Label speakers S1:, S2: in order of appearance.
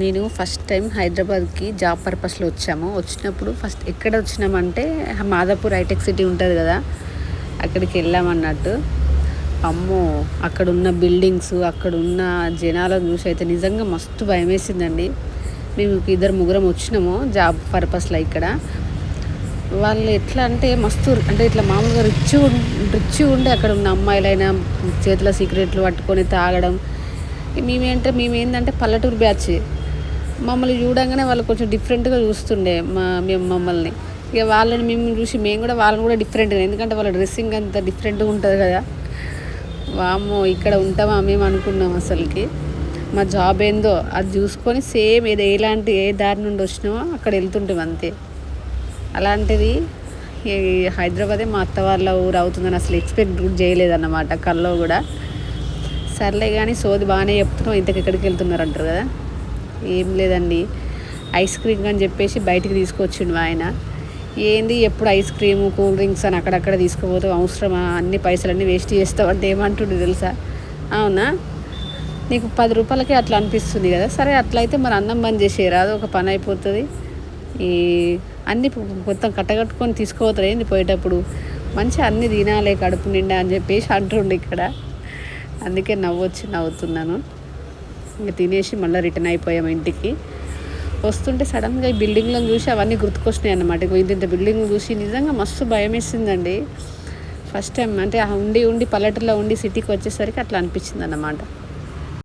S1: నేను first time హైదరాబాద్కి job పర్పస్లో వచ్చినప్పుడు ఫస్ట్ ఎక్కడ వచ్చినామంటే మాదాపూర్ హైటెక్ సిటీ ఉంటుంది కదా, అక్కడికి వెళ్ళామన్నట్టు. అమ్మో, అక్కడ ఉన్న బిల్డింగ్స్, అక్కడ ఉన్న జనాలను చూసి అయితే నిజంగా మస్తు భయం వేసిందండి. మేము ఇద్దరు ముగ్గురం వచ్చినాము జాబ్ పర్పస్లో. ఇక్కడ వాళ్ళు ఎట్లా అంటే మస్తు అంటే ఇట్లా మామూలుగా రిచ్ ఉండి అక్కడ ఉన్న అమ్మాయిలైనా చేతిలో సిగరెట్లు పట్టుకొని తాగడం. మేమేందంటే పల్లెటూరు బ్యాచ్. మమ్మల్ని చూడంగానే వాళ్ళు కొంచెం డిఫరెంట్గా చూస్తుండే మేము మమ్మల్ని. ఇక మేము చూసి మేము కూడా వాళ్ళని కూడా డిఫరెంట్గా, ఎందుకంటే వాళ్ళ డ్రెస్సింగ్ అంత డిఫరెంట్గా ఉంటుంది కదా. వామ్మో, ఇక్కడ ఉంటామా మేము అనుకున్నాం. అసలుకి మా జాబ్ ఏందో అది చూసుకొని సేమ్ ఏ దారి నుండి వచ్చినామో అక్కడ వెళ్తుంటాం అంతే. అలాంటిది ఈ హైదరాబాదే మా అత్త వాళ్ళ ఊరు అవుతుందని అసలు ఎక్స్పెక్ట్ కూడా చేయలేదన్నమాట, కల్లో కూడా. సర్లే కానీ సోది బాగానే చెప్తున్నాం, ఇంతకు ఎక్కడికి వెళ్తున్నారు అంటారు కదా. ఏం లేదండి, ఐస్ క్రీమ్ అని చెప్పేసి బయటికి తీసుకొచ్చిండు ఆయన. ఏంది ఎప్పుడు ఐస్ క్రీము కూల్ డ్రింక్స్ అని అక్కడక్కడ తీసుకుపోతాం, అవసరమా, అన్ని పైసలన్నీ వేస్ట్ చేస్తావు అంటే ఏమంటుండే తెలుసా? అవునా, నీకు 10 రూపాయలకే అట్లా అనిపిస్తుంది కదా, సరే అట్లయితే మరి అన్నం బంద్ చేసేయరాదు, ఒక పని అయిపోతుంది. ఈ అన్నీ మొత్తం కట్టగట్టుకొని తీసుకుపోతారు ఏంది పోయేటప్పుడు, మంచిగా అన్నీ తినాలి కడుపు నిండా అని చెప్పేసి అంటుండే ఇక్కడ. అందుకే నవ్వుతున్నాను. ఇంకా తినేసి మళ్ళీ రిటర్న్ అయిపోయాము ఇంటికి. వస్తుంటే సడన్గా ఈ బిల్డింగ్లను చూసి అవన్నీ గుర్తుకొచ్చినాయి అన్నమాట. ఇంత బిల్డింగ్ చూసి నిజంగా మస్తు భయం వేసిందండి. ఫస్ట్ టైం అంటే ఉండి పల్లెటూరులో ఉండి సిటీకి వచ్చేసరికి అట్లా అనిపించింది అన్నమాట.